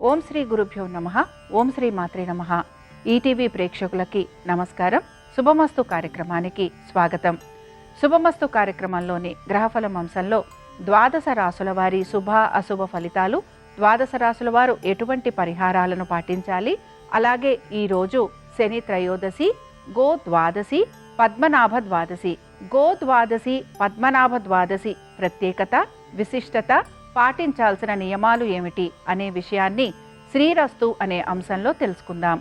ఓం శ్రీ గురుభ్యో నమః. ఓం శ్రీ మాత్రే నమః. ఈటీవీ ప్రేక్షకులకి నమస్కారం. శుభమస్తు కార్యక్రమానికి స్వాగతం. శుభమస్తు కార్యక్రమంలోని గ్రహఫలం అంశంలో ద్వాదశ రాసుల వారి శుభ అశుభ ఫలితాలు, ద్వాదశ రాసుల వారు ఎటువంటి పరిహారాలను పాటించాలి, అలాగే ఈరోజు శని త్రయోదశి, గో ద్వాదశి, పద్మనాభ ద్వాదశి. గో ద్వాదశి, పద్మనాభ ద్వాదశి ప్రత్యేకత, విశిష్టత, పాటించాల్సిన నియమాలు ఏమిటి అనే విషయాన్ని శ్రీరస్తు అనే అంశంలో తెలుసుకుందాం.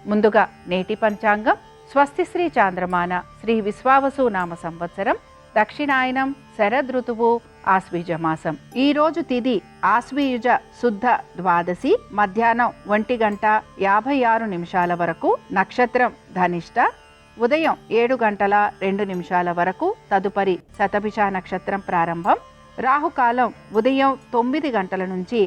ముందుగా నేటి పంచాంగం. స్వస్తి శ్రీ చాంద్రమాన శ్రీ విశ్వావసు నామ సంవత్సరం, దక్షిణాయనం, శరదృతువు, ఆశ్వీజ మాసం. ఈరోజు తిథి ఆశ్వీయుజ శుద్ధ ద్వాదశి, మధ్యాహ్నం 1:56 వరకు. నక్షత్రం ధనిష్ట, ఉదయం 7:02 వరకు. తదుపరి శతభిష నక్షత్రం ప్రారంభం. రాహుకాలం ఉదయం 9 గంటల నుంచి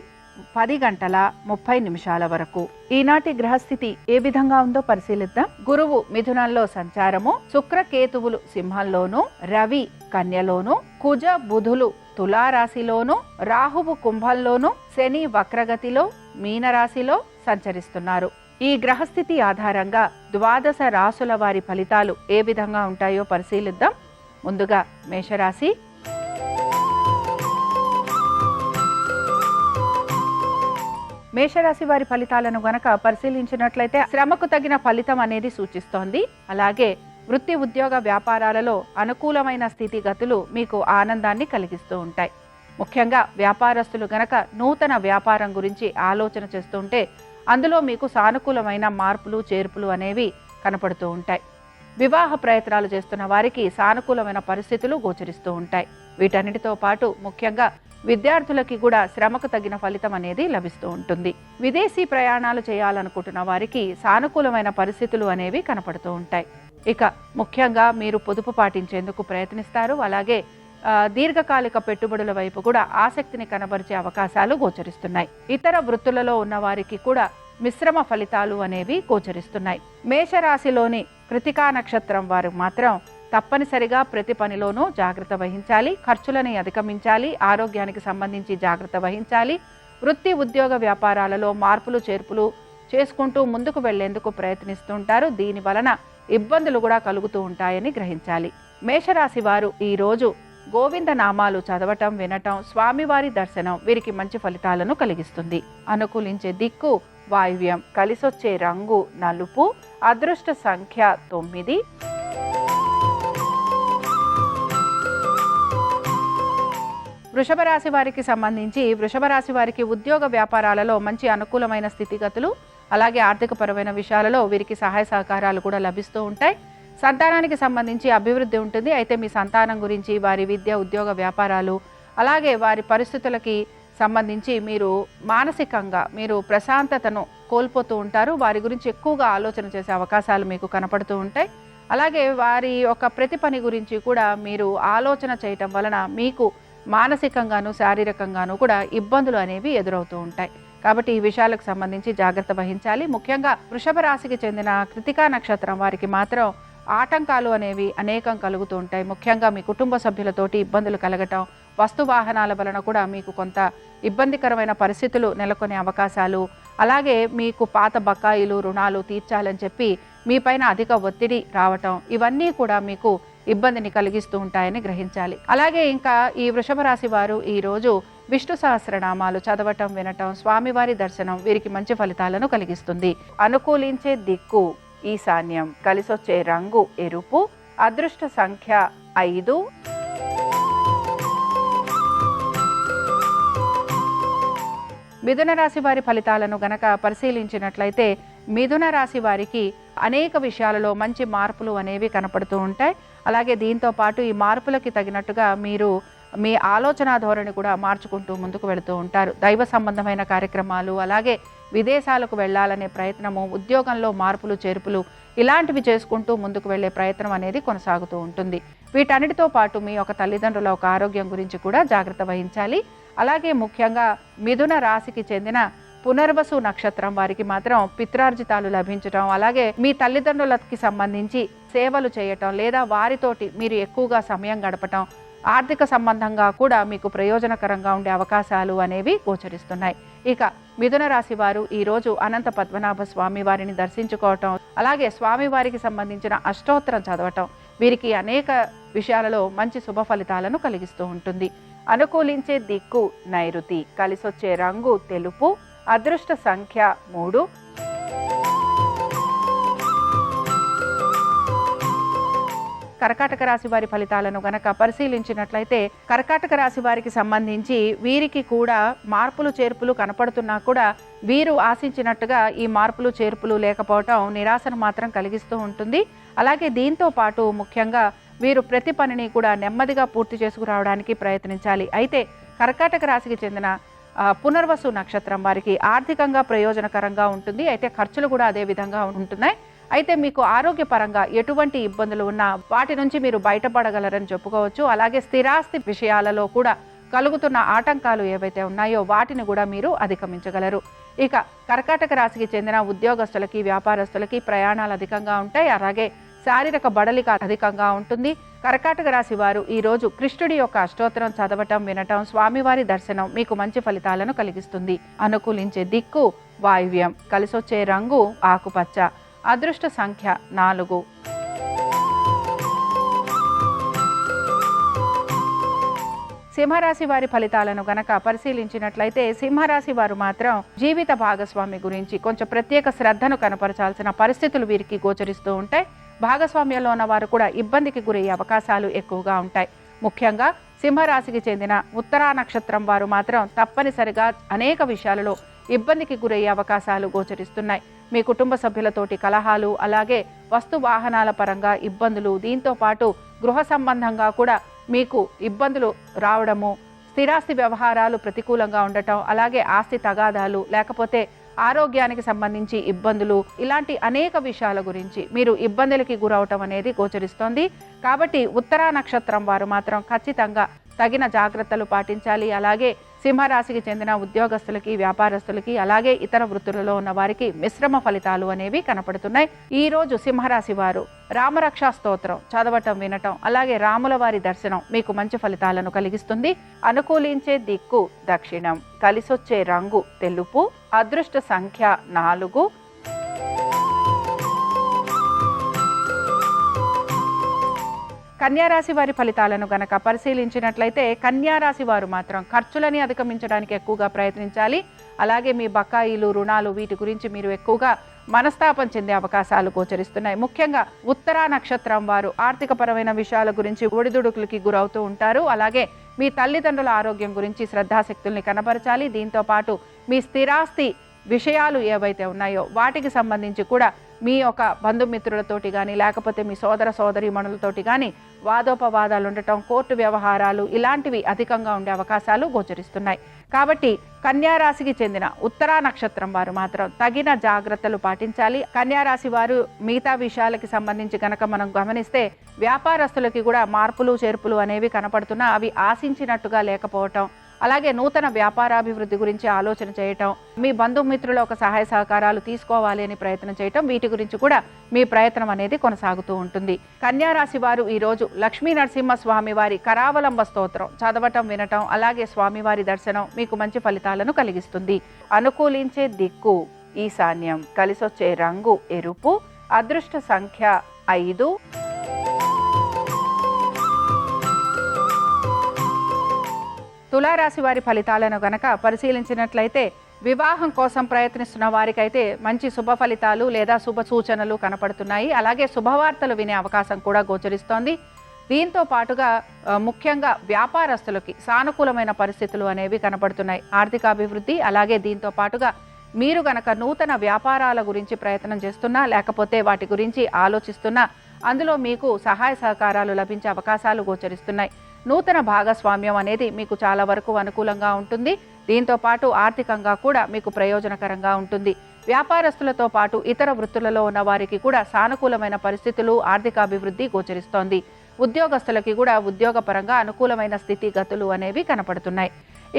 10:30 వరకు. ఈనాటి గ్రహస్థితి ఏ విధంగా ఉందో పరిశీలిద్దాం. గురువు మిథునంలో సంచారము, శుక్రకేతువులు సింహంలోను, రవి కన్యలోను, కుజ బుధులు తులారాశిలోను, రాహువు కుంభంలోను, శని వక్రగతిలో మీనరాశిలో సంచరిస్తున్నారు. ఈ గ్రహస్థితి ఆధారంగా ద్వాదశ రాసుల వారి ఫలితాలు ఏ విధంగా ఉంటాయో పరిశీలిద్దాం. ముందుగా మేషరాశి. మేషరాశి వారి ఫలితాలను గనక పరిశీలించినట్లయితే శ్రమకు తగిన ఫలితం అనేది సూచిస్తోంది. అలాగే వృత్తి ఉద్యోగ వ్యాపారాలలో అనుకూలమైన స్థితిగతులు మీకు ఆనందాన్ని కలిగిస్తూ ఉంటాయి. ముఖ్యంగా వ్యాపారస్తులు గనక నూతన వ్యాపారం గురించి ఆలోచన చేస్తుంటే అందులో మీకు సానుకూలమైన మార్పులు చేర్పులు అనేవి కనపడుతూ ఉంటాయి. వివాహ ప్రయత్నాలు చేస్తున్న వారికి సానుకూలమైన పరిస్థితులు గోచరిస్తూ ఉంటాయి. వీటన్నిటితో పాటు ముఖ్యంగా విద్యార్థులకి కూడా శ్రమకు తగిన ఫలితం అనేది లభిస్తూ ఉంటుంది. విదేశీ ప్రయాణాలు చేయాలనుకుంటున్న వారికి సానుకూలమైన పరిస్థితులు అనేవి కనపడుతూ ఉంటాయి. ఇక ముఖ్యంగా మీరు పొదుపు పాటించేందుకు ప్రయత్నిస్తారు. అలాగే దీర్ఘకాలిక పెట్టుబడుల వైపు కూడా ఆసక్తిని కనబరిచే అవకాశాలు గోచరిస్తున్నాయి. ఇతర వృత్తులలో ఉన్న వారికి కూడా మిశ్రమ ఫలితాలు అనేవి గోచరిస్తున్నాయి. మేషరాశిలోని కృతికా నక్షత్రం వారు మాత్రం తప్పనిసరిగా ప్రతి పనిలోనూ జాగ్రత్త వహించాలి. ఖర్చులని అధిగమించాలి. ఆరోగ్యానికి సంబంధించి జాగ్రత్త వహించాలి. వృత్తి ఉద్యోగ వ్యాపారాలలో మార్పులు చేర్పులు చేసుకుంటూ ముందుకు వెళ్లేందుకు ప్రయత్నిస్తుంటారు. దీని వలన ఇబ్బందులు కూడా కలుగుతూ ఉంటాయని గ్రహించాలి. మేషరాశి వారు ఈరోజు గోవింద నామాలు చదవటం, వినటం, స్వామివారి దర్శనం వీరికి మంచి ఫలితాలను కలిగిస్తుంది. అనుకూలించే దిక్కు వాయువ్యం. కలిసొచ్చే రంగు నలుపు. అదృష్ట సంఖ్య 9. వృషభ రాశి వారికి సంబంధించి వృషభ రాశి వారికి ఉద్యోగ వ్యాపారాలలో మంచి అనుకూలమైన స్థితిగతులు, అలాగే ఆర్థికపరమైన విషయాలలో వీరికి సహాయ సహకారాలు కూడా లభిస్తూ ఉంటాయి. సంతానానికి సంబంధించి అభివృద్ధి ఉంటుంది. అయితే మీ సంతానం గురించి, వారి విద్య ఉద్యోగ వ్యాపారాలు, అలాగే వారి పరిస్థితులకి సంబంధించి మీరు మానసికంగా మీరు ప్రశాంతతను కోల్పోతూ ఉంటారు. వారి గురించి ఎక్కువగా ఆలోచన చేసే అవకాశాలు మీకు కనపడుతూ ఉంటాయి. అలాగే వారి యొక్క ప్రతి పని గురించి కూడా మీరు ఆలోచన చేయటం వలన మీకు మానసికంగాను శారీరకంగాను కూడా ఇబ్బందులు అనేవి ఎదురవుతూ ఉంటాయి. కాబట్టి ఈ విషయాలకు సంబంధించి జాగ్రత్త వహించాలి. ముఖ్యంగా వృషభ రాశికి చెందిన కృతికా నక్షత్రం వారికి మాత్రం ఆటంకాలు అనేవి అనేకం కలుగుతూ ఉంటాయి. ముఖ్యంగా మీ కుటుంబ సభ్యులతోటి ఇబ్బందులు కలగటం, వస్తు వాహనాల వలన కూడా మీకు కొంత ఇబ్బందికరమైన పరిస్థితులు నెలకొనే అవకాశాలు, అలాగే మీకు పాత బకాయిలు రుణాలు తీర్చాలని చెప్పి మీపైన అధిక ఒత్తిడి రావటం, ఇవన్నీ కూడా మీకు ఇబ్బందిని కలిగిస్తూ ఉంటాయని గ్రహించాలి. అలాగే ఇంకా ఈ వృషభ రాశి వారు ఈరోజు విష్ణు సహస్రనామాలు చదవటం, వినటం, స్వామివారి దర్శనం వీరికి మంచి ఫలితాలను కలిగిస్తుంది. అనుకూలించే దిక్కు ఈశాన్యం. కలిసొచ్చే రంగు ఎరుపు. అదృష్ట సంఖ్య 5. మిథున రాశి వారి ఫలితాలను గనక పరిశీలించినట్లయితే మిథున రాశి వారికి అనేక విషయాలలో మంచి మార్పులు అనేవి కనపడుతూ ఉంటాయి. అలాగే దీంతో పాటు ఈ మార్పులకి తగినట్టుగా మీరు మీ ఆలోచన ధోరణి కూడా మార్చుకుంటూ ముందుకు వెళుతూ ఉంటారు. దైవ సంబంధమైన కార్యక్రమాలు, అలాగే విదేశాలకు వెళ్ళాలనే ప్రయత్నము, ఉద్యోగంలో మార్పులు చేర్పులు ఇలాంటివి చేసుకుంటూ ముందుకు వెళ్ళే ప్రయత్నం అనేది కొనసాగుతూ ఉంటుంది. వీటన్నిటితో పాటు మీ యొక్క తల్లిదండ్రుల ఒక ఆరోగ్యం గురించి కూడా జాగ్రత్త వహించాలి. అలాగే ముఖ్యంగా మిథున రాశికి చెందిన పునర్వసు నక్షత్రం వారికి మాత్రం పిత్రార్జితాలు లభించటం, అలాగే మీ తల్లిదండ్రులకి సంబంధించి సేవలు చేయటం, లేదా వారితోటి మీరు ఎక్కువగా సమయం గడపటం, ఆర్థిక సంబంధంగా కూడా మీకు ప్రయోజనకరంగా ఉండే అవకాశాలు అనేవి గోచరిస్తున్నాయి. ఇక మిథున రాశి వారు ఈరోజు అనంత పద్మనాభ స్వామి వారిని దర్శించుకోవటం, అలాగే స్వామివారికి సంబంధించిన అష్టోత్తరం చదవటం వీరికి అనేక విషయాలలో మంచి శుభ ఫలితాలను కలిగిస్తూ ఉంటుంది. అనుకూలించే దిక్కు నైరుతి, కలిసొచ్చే రంగు తెలుపు, అదృష్ట సంఖ్య 3. కర్కాటక రాశి వారి ఫలితాలను గనక పరిశీలించినట్లయితే కర్కాటక రాశి వారికి సంబంధించి వీరికి కూడా మార్పులు చేర్పులు కనపడుతున్నా కూడా వీరు ఆశించినట్టుగా ఈ మార్పులు చేర్పులు లేకపోవటం నిరాశను మాత్రం కలిగిస్తూ ఉంటుంది. అలాగే దీంతో పాటు ముఖ్యంగా వీరు ప్రతి పనిని కూడా నెమ్మదిగా పూర్తి చేసుకురావడానికి ప్రయత్నించాలి. అయితే కర్కాటక రాశికి చెందిన పునర్వసు నక్షత్రం వారికి ఆర్థికంగా ప్రయోజనకరంగా ఉంటుంది. అయితే ఖర్చులు కూడా అదే విధంగా ఉంటున్నాయి. అయితే మీకు ఆరోగ్యపరంగా ఎటువంటి ఇబ్బందులు ఉన్నా వాటి నుంచి మీరు బయటపడగలరని చెప్పుకోవచ్చు. అలాగే స్థిరాస్తి విషయాలలో కూడా కలుగుతున్న ఆటంకాలు ఏవైతే ఉన్నాయో వాటిని కూడా మీరు అధిగమించగలరు. ఇక కర్కాటక రాశికి చెందిన ఉద్యోగస్తులకి, వ్యాపారస్తులకి ప్రయాణాలు అధికంగా ఉంటాయి. అలాగే శారీరక బడలిక అధికంగా ఉంటుంది. కర్కాటక రాశి వారు ఈరోజు కృష్ణుడి యొక్క అష్టోత్తరం చదవటం, వినటం, స్వామివారి దర్శనం మీకు మంచి ఫలితాలను కలిగిస్తుంది. అనుకూలించే దిక్కు వాయువ్యం, కలిసొచ్చే రంగు ఆకుపచ్చ, అదృష్ట సంఖ్య 4. సింహరాశి వారి ఫలితాలను గనక పరిశీలించినట్లయితే సింహరాశి వారు మాత్రం జీవిత భాగస్వామి గురించి కొంచెం ప్రత్యేక శ్రద్ధను కనపరచాల్సిన పరిస్థితులు వీరికి గోచరిస్తూ ఉంటాయి. భాగస్వామ్యంలో ఉన్న వారు కూడా ఇబ్బందికి గురయ్యే అవకాశాలు ఎక్కువగా ఉంటాయి. ముఖ్యంగా సింహరాశికి చెందిన ఉత్తరా నక్షత్రం వారు మాత్రం తప్పనిసరిగా అనేక విషయాలలో ఇబ్బందికి గురయ్యే అవకాశాలు గోచరిస్తున్నాయి. మీ కుటుంబ సభ్యులతోటి కలహాలు, అలాగే వస్తు వాహనాల పరంగా ఇబ్బందులు, దీంతో పాటు గృహ సంబంధంగా కూడా మీకు ఇబ్బందులు రావడము, స్థిరాస్తి వ్యవహారాలు ప్రతికూలంగా ఉండటం, అలాగే ఆస్తి తగాదాలు, లేకపోతే ఆరోగ్యానికి సంబంధించి ఇబ్బందులు, ఇలాంటి అనేక విషయాల గురించి మీరు ఇబ్బందులకి గురవటం అనేది గోచరిస్తోంది. కాబట్టి ఉత్తరా నక్షత్రం వారు మాత్రం ఖచ్చితంగా తగిన జాగ్రత్తలు పాటించాలి. అలాగే సింహరాశికి చెందిన ఉద్యోగస్తులకి, వ్యాపారస్తులకి, అలాగే ఇతర వృత్తులలో ఉన్న వారికి మిశ్రమ ఫలితాలు అనేవి కనపడుతున్నాయి. ఈ రోజు సింహరాశి వారు రామరక్షా స్తోత్రం చదవటం, వినటం, అలాగే రాముల వారి దర్శనం మీకు మంచి ఫలితాలను కలిగిస్తుంది. అనుకూలించే దిక్కు దక్షిణం, కలిసొచ్చే రంగు తెలుపు, అదృష్ట సంఖ్య 4. కన్యారాశి వారి ఫలితాలను గనక పరిశీలించినట్లయితే కన్యారాశి వారు మాత్రం ఖర్చులని అధిగమించడానికి ఎక్కువగా ప్రయత్నించాలి. అలాగే మీ బకాయిలు, రుణాలు వీటి గురించి మీరు ఎక్కువగా మనస్తాపం చెందే అవకాశాలు గోచరిస్తున్నాయి. ముఖ్యంగా ఉత్తరా నక్షత్రం వారు ఆర్థికపరమైన విషయాల గురించి ఒడిదుడుకులకి గురవుతూ ఉంటారు. అలాగే మీ తల్లిదండ్రుల ఆరోగ్యం గురించి శ్రద్ధాశక్తుల్ని కనపరచాలి. దీంతో పాటు మీ స్థిరాస్తి విషయాలు ఏవైతే ఉన్నాయో వాటికి సంబంధించి కూడా మీ యొక్క బంధుమిత్రులతోటి కానీ, లేకపోతే మీ సోదర సోదరీమణులతోటి కానీ వాదోపవాదాలు ఉండటం, కోర్టు వ్యవహారాలు ఇలాంటివి అధికంగా ఉండే అవకాశాలు గోచరిస్తున్నాయి. కాబట్టి కన్యారాశికి చెందిన ఉత్తరా నక్షత్రం వారు మాత్రం తగిన జాగ్రత్తలు పాటించాలి. కన్యారాశి వారు మిగతా విషయాలకి సంబంధించి కనుక మనం గమనిస్తే వ్యాపారస్తులకి కూడా మార్పులు చేర్పులు అనేవి కనపడుతున్నా అవి ఆశించినట్టుగా లేకపోవటం, అలాగే నూతన వ్యాపారాభివృద్ధి గురించి ఆలోచన చేయటం, మీ బంధుమిత్రుల ఒక సహాయ సహకారాలు తీసుకోవాలి అని ప్రయత్నం చేయటం, వీటి గురించి కూడా మీ ప్రయత్నం అనేది కొనసాగుతూ ఉంటుంది. కన్యారాశి వారు ఈరోజు లక్ష్మీ నరసింహ స్వామి వారి కరావలంబ స్తోత్రం చదవటం, వినటం, అలాగే స్వామివారి దర్శనం మీకు మంచి ఫలితాలను కలిగిస్తుంది. అనుకూలించే దిక్కు ఈశాన్యం, కలిసొచ్చే రంగు ఎరుపు, అదృష్ట సంఖ్య 5. తులారాశి వారి ఫలితాలను గనక పరిశీలించినట్లయితే వివాహం కోసం ప్రయత్నిస్తున్న వారికైతే మంచి శుభ ఫలితాలు లేదా శుభ సూచనలు కనపడుతున్నాయి. అలాగే శుభవార్తలు వినే అవకాశం కూడా గోచరిస్తోంది. దీంతో పాటుగా ముఖ్యంగా వ్యాపారస్తులకి సానుకూలమైన పరిస్థితులు అనేవి కనపడుతున్నాయి. ఆర్థికాభివృద్ధి, అలాగే దీంతో పాటుగా మీరు గనక నూతన వ్యాపారాల గురించి ప్రయత్నం చేస్తున్నా, లేకపోతే వాటి గురించి ఆలోచిస్తున్నా అందులో మీకు సహాయ సహకారాలు లభించే అవకాశాలు గోచరిస్తున్నాయి. నూతన భాగస్వామ్యం అనేది మీకు చాలా వరకు అనుకూలంగా ఉంటుంది. దీంతో పాటు ఆర్థికంగా కూడా మీకు ప్రయోజనకరంగా ఉంటుంది. వ్యాపారస్తులతో పాటు ఇతర వృత్తులలో ఉన్న వారికి కూడా సానుకూలమైన పరిస్థితులు, ఆర్థికాభివృద్ధి గోచరిస్తోంది. ఉద్యోగస్తులకి కూడా ఉద్యోగపరంగా అనుకూలమైన స్థితిగతులు అనేవి కనపడుతున్నాయి.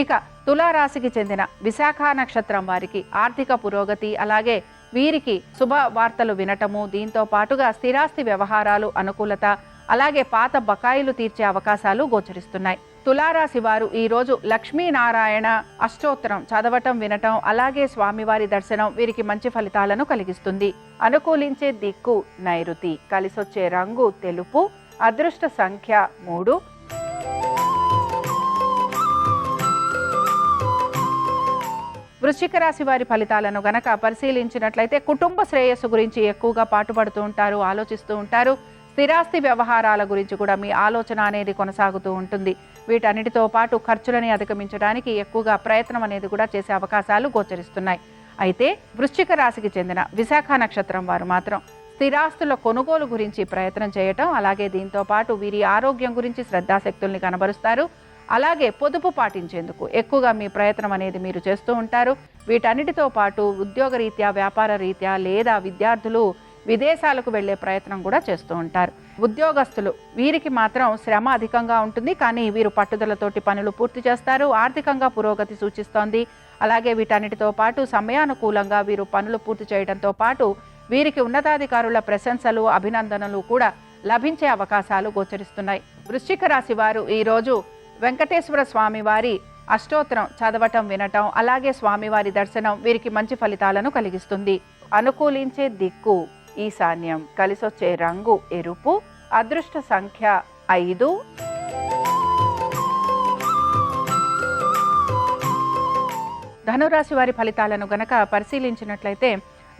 ఇక తులారాశికి చెందిన విశాఖ నక్షత్రం వారికి ఆర్థిక పురోగతి, అలాగే వీరికి శుభ వార్తలు వినటము, దీంతో పాటుగా స్థిరాస్తి వ్యవహారాలు అనుకూలత, అలాగే పాత బకాయిలు తీర్చే అవకాశాలు గోచరిస్తున్నాయి. తులారాశి వారు ఈరోజు లక్ష్మీనారాయణ అష్టోత్తరం చదవటం వినటం అలాగే స్వామివారి దర్శనం వీరికి మంచి ఫలితాలను కలిగిస్తుంది. అనుకూలించే దిక్కు నైరుతి, కలిసొచ్చే రంగు తెలుపు, అదృష్ట సంఖ్య 3. వృశ్చిక రాశి వారి ఫలితాలను గనక పరిశీలించినట్లయితే కుటుంబ శ్రేయస్సు గురించి ఎక్కువగా పాటుపడుతూ ఉంటారు, ఆలోచిస్తూ ఉంటారు. స్థిరాస్తి వ్యవహారాల గురించి కూడా మీ ఆలోచన అనేది కొనసాగుతూ ఉంటుంది. వీటన్నిటితో పాటు ఖర్చులని అధిగమించడానికి ఎక్కువగా ప్రయత్నం అనేది కూడా చేసే అవకాశాలు గోచరిస్తున్నాయి. అయితే వృశ్చిక రాశికి చెందిన విశాఖ నక్షత్రం వారు మాత్రం స్థిరాస్తుల కొనుగోలు గురించి ప్రయత్నం చేయటం, అలాగే దీంతో పాటు వీరి ఆరోగ్యం గురించి శ్రద్ధాశక్తుల్ని కనబరుస్తారు. అలాగే పొదుపు పాటించేందుకు ఎక్కువగా మీ ప్రయత్నం అనేది మీరు చేస్తూ ఉంటారు. వీటన్నిటితో పాటు ఉద్యోగ రీత్యా, వ్యాపార రీత్యా లేదా విద్యార్థులు విదేశాలకు వెళ్లే ప్రయత్నం కూడా చేస్తూ ఉంటారు. ఉద్యోగస్తులు వీరికి మాత్రం శ్రమ అధికంగా ఉంటుంది, కానీ వీరు పట్టుదలతోటి పనులు పూర్తి చేస్తారు. ఆర్థికంగా పురోగతి సూచిస్తోంది. అలాగే వీటన్నిటితో పాటు సమయానుకూలంగా వీరు పనులు పూర్తి చేయడంతో పాటు వీరికి ఉన్నతాధికారుల ప్రశంసలు, అభినందనలు కూడా లభించే అవకాశాలు గోచరిస్తున్నాయి. వృశ్చిక రాశి వారు ఈరోజు వెంకటేశ్వర స్వామి వారి అష్టోత్తరం చదవటం వినటం అలాగే స్వామివారి దర్శనం వీరికి మంచి ఫలితాలను కలిగిస్తుంది. అనుకూలించే దిక్కు ఈశాన్యం, కలిసొచ్చే రంగు ఎరుపు, అదృష్ట సంఖ్య 5. ధనురాశి వారి ఫలితాలను గనక పరిశీలించినట్లయితే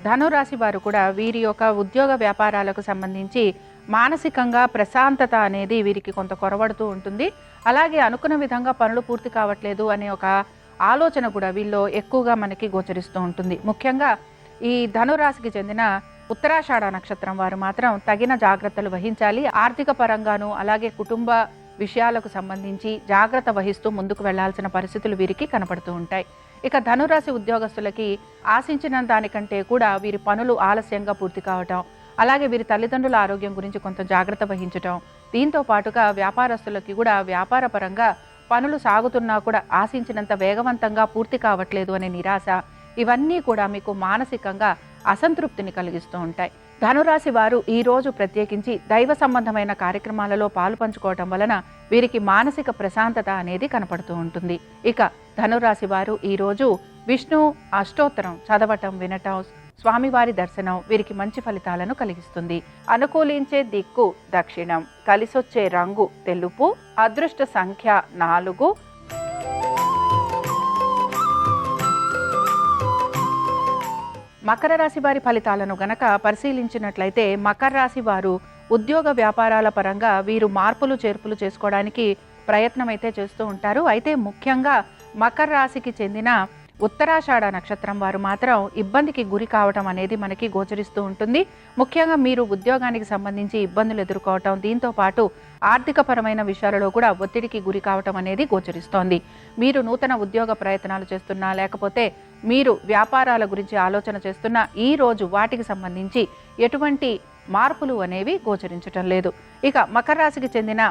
ధనురాశి వారు కూడా వీరి యొక్క ఉద్యోగ వ్యాపారాలకు సంబంధించి మానసికంగా ప్రశాంతత అనేది వీరికి కొంత కొరవడుతూ ఉంటుంది. అలాగే అనుకున్న విధంగా పనులు పూర్తి కావట్లేదు అనే ఒక ఆలోచన కూడా వీళ్ళు ఎక్కువగా మనకి గోచరిస్తూ ఉంటుంది. ముఖ్యంగా ఈ ధనురాశికి చెందిన ఉత్తరాషాఢ నక్షత్రం వారు మాత్రం తగిన జాగ్రత్తలు వహించాలి. ఆర్థిక పరంగాను అలాగే కుటుంబ విషయాలకు సంబంధించి జాగ్రత్త వహిస్తూ ముందుకు వెళ్లాల్సిన పరిస్థితులు వీరికి కనపడుతూ ఉంటాయి. ఇక ధనురాశి ఉద్యోగస్తులకి ఆశించిన దానికంటే కూడా వీరి పనులు ఆలస్యంగా పూర్తి కావటం, అలాగే వీరి తల్లిదండ్రుల ఆరోగ్యం గురించి కొంత జాగ్రత్త వహించటం, దీంతో పాటుగా వ్యాపారస్తులకి కూడా వ్యాపార పరంగా పనులు సాగుతున్నా కూడా ఆశించినంత వేగవంతంగా పూర్తి కావట్లేదు అనే నిరాశ, ఇవన్నీ కూడా మీకు మానసికంగా అసంతృప్తిని కలిగిస్తూ ఉంటాయి. ధనురాశి వారు ఈ రోజు ప్రత్యేకించి దైవ సంబంధమైన కార్యక్రమాలలో పాలు పంచుకోవటం వలన వీరికి మానసిక ప్రశాంతత అనేది కనపడుతూ ఉంటుంది. ఇక ధనురాశి వారు ఈ రోజు విష్ణు అష్టోత్తరం చదవటం వినటం, స్వామివారి దర్శనం వీరికి మంచి ఫలితాలను కలిగిస్తుంది. అనుకూలించే దిక్కు దక్షిణం, కలిసొచ్చే రంగు తెలుపు, అదృష్ట సంఖ్య 4. మకర రాశి వారి ఫలితాలను గనక పరిశీలించినట్లయితే మకర రాశి వారు ఉద్యోగ వ్యాపారాల పరంగా వీరు మార్పులు చేర్పులు చేసుకోవడానికి ప్రయత్నం అయితే చేస్తూ ఉంటారు. అయితే ముఖ్యంగా మకర రాశికి చెందిన ఉత్తరాషాఢ నక్షత్రం వారు మాత్రం ఇబ్బందికి గురి కావటం అనేది మనకి గోచరిస్తూ ఉంటుంది. ముఖ్యంగా మీరు ఉద్యోగానికి సంబంధించి ఇబ్బందులు ఎదుర్కోవటం, దీంతో పాటు ఆర్థికపరమైన విషయాలలో కూడా ఒత్తిడికి గురి కావటం అనేది గోచరిస్తోంది. మీరు నూతన ఉద్యోగ ప్రయత్నాలు చేస్తున్నా లేకపోతే మీరు వ్యాపారాల గురించి ఆలోచన చేస్తున్నా ఈ రోజు వాటికి సంబంధించి ఎటువంటి మార్పులు అనేవి గోచరించటం లేదు. ఇక మకర రాశికి చెందిన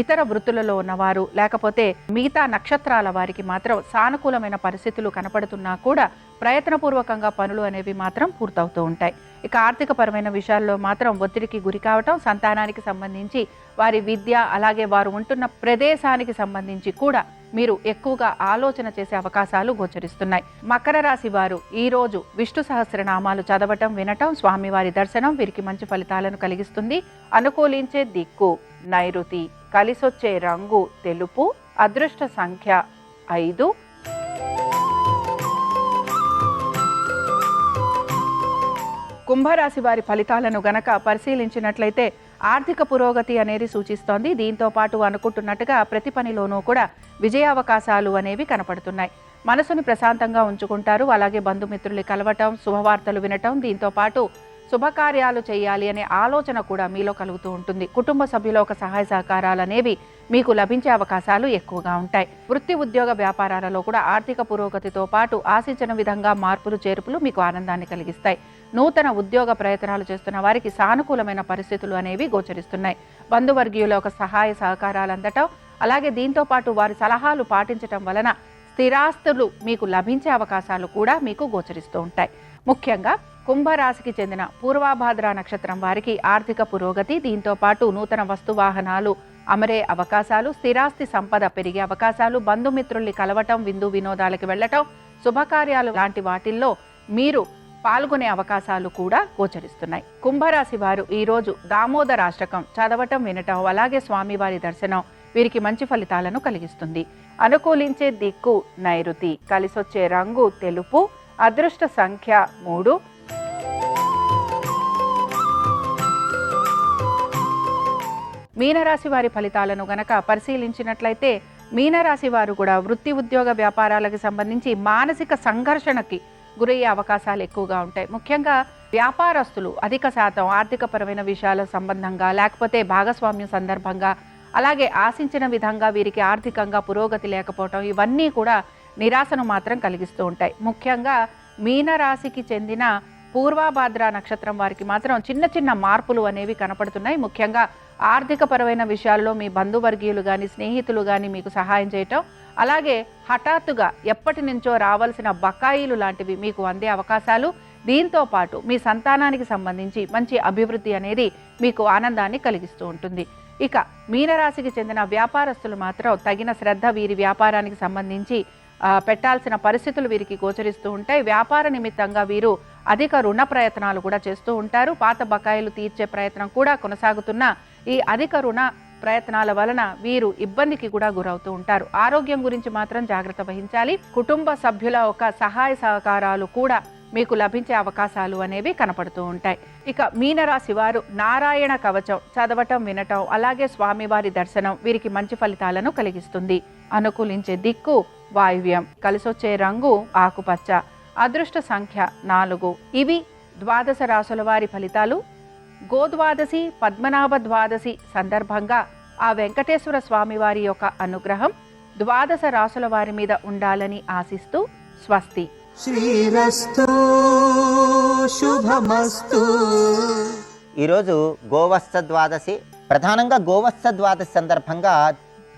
ఇతర వృత్తులలో ఉన్నవారు లేకపోతే మిగతా నక్షత్రాల వారికి మాత్రం సానుకూలమైన పరిస్థితులు కనపడుతున్నా కూడా ప్రయత్నపూర్వకంగా పనులు అనేవి మాత్రం పూర్తవుతూ ఉంటాయి. ఇక ఆర్థిక పరమైన విషయాల్లో మాత్రం ఒత్తిడికి గురి కావటం, సంతానానికి సంబంధించి వారి విద్య అలాగే వారు ఉంటున్న ప్రదేశానికి సంబంధించి కూడా మీరు ఎక్కువగా ఆలోచన చేసే అవకాశాలు గోచరిస్తున్నాయి. మకర రాశి వారు ఈ రోజు విష్ణు సహస్రనామాలు చదవటం వినటం, స్వామివారి దర్శనం వీరికి మంచి ఫలితాలను కలిగిస్తుంది. అనుకూలించే దిక్కు నైరుతి, కలిసొచ్చే రంగు తెలుపు, అదృష్ట సంఖ్య 5. కుంభరాశి వారి ఫలితాలను గనక పరిశీలించినట్లయితే ఆర్థిక పురోగతి అనేది సూచిస్తోంది. దీంతో పాటు అనుకుంటున్నట్టుగా ప్రతి పనిలోనూ కూడా విజయావకాశాలు అనేవి కనపడుతున్నాయి. మనసుని ప్రశాంతంగా ఉంచుకుంటారు. అలాగే బంధుమిత్రుల్ని కలవటం, శుభవార్తలు వినటం, దీంతో పాటు శుభకార్యాలు చేయాలి అనే ఆలోచన కూడా మీలో కలుగుతూ ఉంటుంది. కుటుంబ సభ్యుల ఒక సహాయ సహకారాలు అనేవి మీకు లభించే అవకాశాలు ఎక్కువగా ఉంటాయి. వృత్తి ఉద్యోగ వ్యాపారాలలో కూడా ఆర్థిక పురోగతితో పాటు ఆశించిన విధంగా మార్పులు చేర్పులు మీకు ఆనందాన్ని కలిగిస్తాయి. నూతన ఉద్యోగ ప్రయత్నాలు చేస్తున్న వారికి సానుకూలమైన పరిస్థితులు అనేవి గోచరిస్తున్నాయి. బంధువర్గీయుల ఒక సహాయ సహకారాలు అందటం, అలాగే దీంతో పాటు వారి సలహాలు పాటించటం వలన స్థిరాస్తులు మీకు లభించే అవకాశాలు కూడా మీకు గోచరిస్తూ ఉంటాయి. ముఖ్యంగా కుంభరాశికి చెందిన పూర్వాభాద్ర నక్షత్రం వారికి ఆర్థిక పురోగతి, దీంతో పాటు నూతన వస్తువాహనాలు అమరే అవకాశాలు, స్థిరాస్తి సంపద పెరిగే అవకాశాలు, బంధుమిత్రుల్ని కలవటం, విందు వినోదాలకు వెళ్ళటం, శుభకార్యాలు లాంటి వాటిల్లో మీరు పాల్గొనే అవకాశాలు కూడా గోచరిస్తున్నాయి. కుంభరాశి వారు ఈరోజు దామోదరాష్టకం చదవటం, వినటం, అలాగే స్వామివారి దర్శనం వీరికి మంచి ఫలితాలను కలిగిస్తుంది. అనుకూలించే దిక్కు నైరుతి, కలిసొచ్చే రంగు తెలుపు, అదృష్ట సంఖ్య 3. మీనరాశి వారి ఫలితాలను గనక పరిశీలించినట్లయితే మీనరాశి వారు కూడా వృత్తి ఉద్యోగ వ్యాపారాలకు సంబంధించి మానసిక సంఘర్షణకి గురయ్యే అవకాశాలు ఎక్కువగా ఉంటాయి. ముఖ్యంగా వ్యాపారస్తులు అధిక శాతం ఆర్థికపరమైన విషయాల సంబంధంగా, లేకపోతే భాగస్వామ్యం సందర్భంగా, అలాగే ఆశించిన విధంగా వీరికి ఆర్థికంగా పురోగతి లేకపోవటం, ఇవన్నీ కూడా నిరాశను మాత్రం కలిగిస్తూ ఉంటాయి. ముఖ్యంగా మీనరాశికి చెందిన పూర్వాభాద్ర నక్షత్రం వారికి మాత్రం చిన్న చిన్న మార్పులు అనేవి కనపడుతున్నాయి. ముఖ్యంగా ఆర్థికపరమైన విషయాల్లో మీ బంధువర్గీయులు కానీ, స్నేహితులు కానీ మీకు సహాయం చేయటం, అలాగే హఠాత్తుగా ఎప్పటి నుంచో రావాల్సిన బకాయిలు లాంటివి మీకు అందే అవకాశాలు, దీంతో పాటు మీ సంతానానికి సంబంధించి మంచి అభివృద్ధి అనేది మీకు ఆనందాన్ని కలిగిస్తూ ఉంటుంది. ఇక మీనరాశికి చెందిన వ్యాపారస్తులు మాత్రం తగిన శ్రద్ధ వీరి వ్యాపారానికి సంబంధించి పెట్టాల్సిన పరిస్థితులు వీరికి గోచరిస్తూ ఉంటాయి. వ్యాపార నిమిత్తంగా వీరు అధిక రుణ ప్రయత్నాలు కూడా చేస్తూ ఉంటారు. పాత బకాయిలు తీర్చే ప్రయత్నం కూడా కొనసాగుతున్న ఈ అధిక రుణ ప్రయత్నాల వలన వీరు ఇబ్బందికి కూడా గురవుతూ ఉంటారు. ఆరోగ్యం గురించి మాత్రం జాగ్రత్త వహించాలి. కుటుంబ సభ్యుల ఒక సహాయ సహకారాలు కూడా మీకు లభించే అవకాశాలు అనేవి కనపడుతూ ఉంటాయి. ఇక మీనరాశి వారు నారాయణ కవచం చదవటం, వినటం, అలాగే స్వామివారి దర్శనం వీరికి మంచి ఫలితాలను కలిగిస్తుంది. అనుకూలించే దిక్కు వాయువ్యం, కలిసొచ్చే రంగు ఆకుపచ్చ, అదృష్ట సంఖ్య 4. ఇవి ద్వాదశ రాశుల వారి ఫలితాలు. గోద్వాదశి, పద్మనాభ ద్వాదశి సందర్భంగా ఆ వెంకటేశ్వర స్వామి వారి యొక్క అనుగ్రహం ద్వాదశ రాశుల వారి మీద ఉండాలని ఆశిస్తూ స్వస్తి. శ్రీరస్తు శుభమస్తు. ఈరోజు గోవత్స ద్వాదశి. ప్రధానంగా గోవత్స ద్వాదశి సందర్భంగా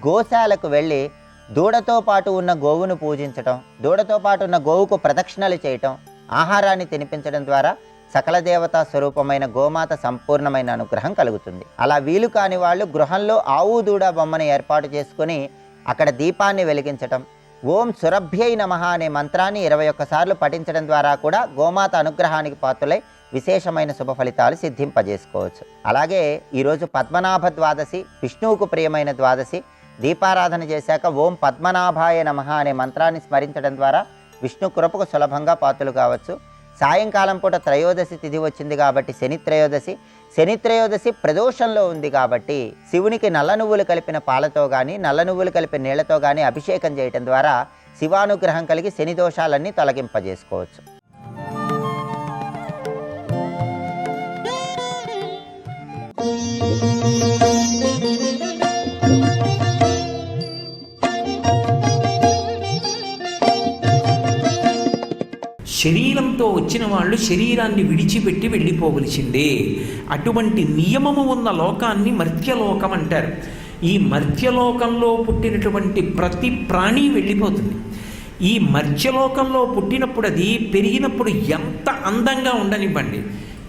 గోశాలకు వెళ్ళి దూడతో పాటు ఉన్న గోవును పూజించటం, దూడతో పాటు ఉన్న గోవుకు ప్రదక్షిణలు చేయటం, ఆహారాన్ని తినిపించడం ద్వారా సకల దేవతా స్వరూపమైన గోమాత సంపూర్ణమైన అనుగ్రహం కలుగుతుంది. అలా వీలు కాని వాళ్ళు గృహంలో ఆవు దూడ బొమ్మను ఏర్పాటు చేసుకొని అక్కడ దీపాన్ని వెలిగించటం, ఓం సురభ్యై నమః అనే మంత్రాన్ని 21 సార్లు పఠించడం ద్వారా కూడా గోమాత అనుగ్రహానికి పాత్రులై విశేషమైన శుభ ఫలితాలు సిద్ధింపజేసుకోవచ్చు. అలాగే ఈరోజు పద్మనాభ ద్వాదశి, విష్ణువుకు ప్రియమైన ద్వాదశి. దీపారాధన చేశాక ఓం పద్మనాభాయ నమః అనే మంత్రాన్ని స్మరించడం ద్వారా విష్ణు కృపకు సులభంగా పాత్రలు కావచ్చు. సాయంకాలం పూట త్రయోదశి తిథి వచ్చింది కాబట్టి శని త్రయోదశి. శని త్రయోదశి ప్రదోషంలో ఉంది కాబట్టి శివునికి నల్ల నువ్వులు కలిపిన పాలతో కానీ, నల్ల నువ్వులు కలిపిన నీళ్లతో కానీ అభిషేకం చేయటం ద్వారా శివానుగ్రహం కలిగి శని దోషాలన్నీ తొలగింపజేసుకోవచ్చు. శరీరంతో వచ్చిన వాళ్ళు శరీరాన్ని విడిచిపెట్టి వెళ్ళిపోవలసిందే. అటువంటి నియమము ఉన్న లోకాన్ని మర్త్యలోకం అంటారు. ఈ మర్త్యలోకంలో పుట్టినటువంటి ప్రతి ప్రాణి వెళ్ళిపోతుంది. ఈ మర్త్యలోకంలో పుట్టినప్పుడు అది పెరిగినప్పుడు ఎంత అందంగా ఉండనివ్వండి,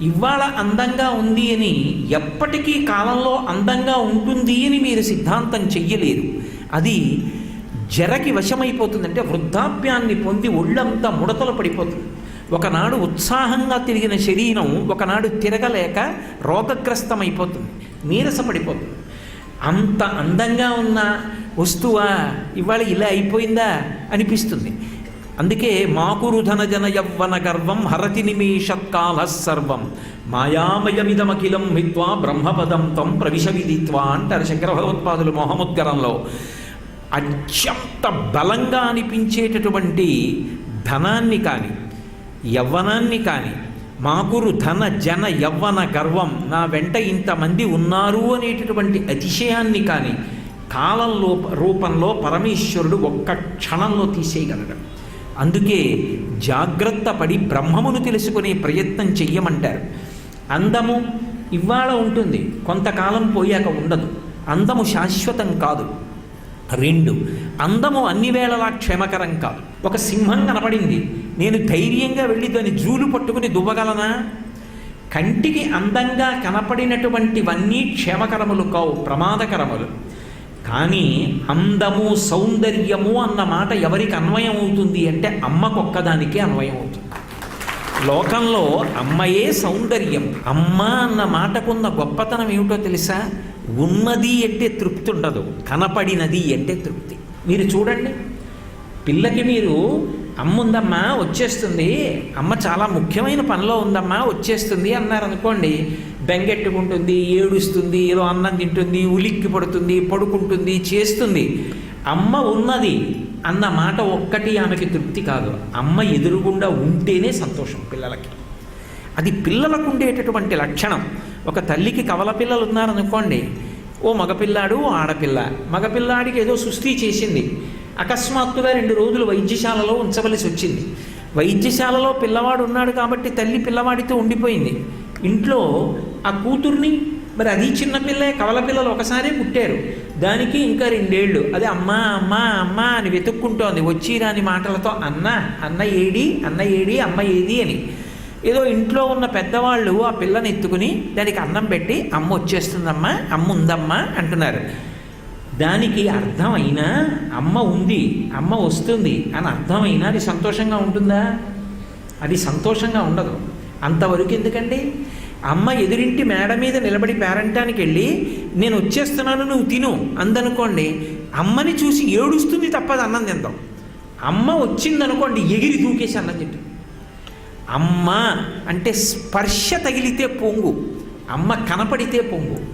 ఇవాళ అందంగా ఉంది అని ఎప్పటికీ కాలంలో అందంగా ఉంటుంది అని మీరు సిద్ధాంతం చెయ్యలేరు. అది జరకి వశమైపోతుందంటే వృద్ధాప్యాన్ని పొంది ఒళ్ళంతా ముడతలు పడిపోతుంది. ఒకనాడు ఉత్సాహంగా తిరిగిన శరీరం ఒకనాడు తిరగలేక రోగగ్రస్తమైపోతుంది, నీరసపడిపోతుంది. అంత అందంగా ఉన్న వస్తువా ఇవాళ ఇలా అయిపోయిందా అనిపిస్తుంది. అందుకే మాకురుధన జన యవ్వన గర్వం హరతి నిమేషత్కాల సర్వం మాయామయమిదమఖిలం హిత్వా బ్రహ్మపదం తం ప్రవిశవిదిత్వా అంటారు శంకర భగవత్పాదులు మోహముద్గరంలో. అత్యంత బలంగా అనిపించేటటువంటి ధనాన్ని కానీ, యవ్వనాన్ని కానీ, మాకురు ధన జన యవ్వన గర్వం, నా వెంట ఇంతమంది ఉన్నారు అనేటటువంటి అతిశయాన్ని కానీ కాలంలో రూపంలో పరమేశ్వరుడు ఒక్క క్షణంలో తీసేయగలడు. అందుకే జాగ్రత్త పడి బ్రహ్మమును తెలుసుకునే ప్రయత్నం చెయ్యమంటారు. అందము ఇవాళ ఉంటుంది, కొంతకాలం పోయాక ఉండదు. అందము శాశ్వతం కాదు. 2, అందము అన్ని వేళలా క్షేమకరం కాదు. ఒక సింహం కనపడింది, నేను ధైర్యంగా వెళ్ళి దాన్ని జూలు పట్టుకుని దువ్వగలనా? కంటికి అందంగా కనపడినటువంటివన్నీ క్షేమకరములు కావు, ప్రమాదకరములు. కానీ అందము సౌందర్యము అన్న మాట ఎవరికి అన్వయం అవుతుంది అంటే అమ్మకొక్కదానికే అన్వయం అవుతుంది. లోకంలో అమ్మయే సౌందర్యం. అమ్మ అన్న మాటకున్న గొప్పతనం ఏమిటో తెలుసా? ఉన్నది అంటే తృప్తి ఉండదు, కనపడినది అంటే తృప్తి. మీరు చూడండి, పిల్లకి మీరు అమ్మ ఉందమ్మా వచ్చేస్తుంది, అమ్మ చాలా ముఖ్యమైన పనిలో ఉందమ్మా వచ్చేస్తుంది అన్నారనుకోండి, బెంగెట్టుకుంటుంది, ఏడుస్తుంది, ఏదో అన్నం తింటుంది, ఉలిక్కి పడుతుంది, పడుకుంటుంది, చేస్తుంది. అమ్మ ఉన్నది అన్న మాట ఒక్కటి ఆమెకి తృప్తి కాదు. అమ్మ ఎదురుగుండా ఉంటేనే సంతోషం పిల్లలకి. అది పిల్లలకు ఉండేటటువంటి లక్షణం. ఒక తల్లికి కవల పిల్లలు ఉన్నారనుకోండి, ఓ మగపిల్లాడు ఓ ఆడపిల్ల. మగపిల్లాడికి ఏదో సుస్థి చేసింది, అకస్మాత్తుగా 2 రోజులు వైద్యశాలలో ఉంచవలసి వచ్చింది. వైద్యశాలలో పిల్లవాడు ఉన్నాడు కాబట్టి తల్లి పిల్లవాడితో ఉండిపోయింది. ఇంట్లో ఆ కూతుర్ని, మరి అది చిన్నపిల్లే, కవల పిల్లలు ఒకసారి పుట్టారు, దానికి ఇంకా 2 ఏళ్ళు, అది అమ్మ అమ్మ అమ్మ అని వెతుక్కుంటోంది వచ్చి రాని మాటలతో. అన్న ఏడి, అన్న ఏడి, అమ్మ ఏది అని. ఏదో ఇంట్లో ఉన్న పెద్దవాళ్ళు ఆ పిల్లని ఎత్తుకుని దానికి అన్నం పెట్టి అమ్మ వచ్చేస్తుందమ్మా, అమ్మ ఉందమ్మా అంటున్నారు. దానికి అర్థమైనా అమ్మ ఉంది, అమ్మ వస్తుంది అని అర్థమైనా అది సంతోషంగా ఉంటుందా? అది సంతోషంగా ఉండదు. అంతవరకు ఎందుకండి? అమ్మ ఎదురింటి మేడ మీద నిలబడి పేరంటానికి వెళ్ళి నేను వచ్చేస్తున్నాను నువ్వు తిను అందనుకోండి, అమ్మని చూసి ఏడుస్తుంది తప్పదు అన్నం తిందాం. అమ్మ వచ్చిందనుకోండి ఎగిరి దూకేసి అన్నం తింటుంది. అమ్మ అంటే స్పర్శ తగిలితే పొంగు, అమ్మ కనపడితే పొంగు.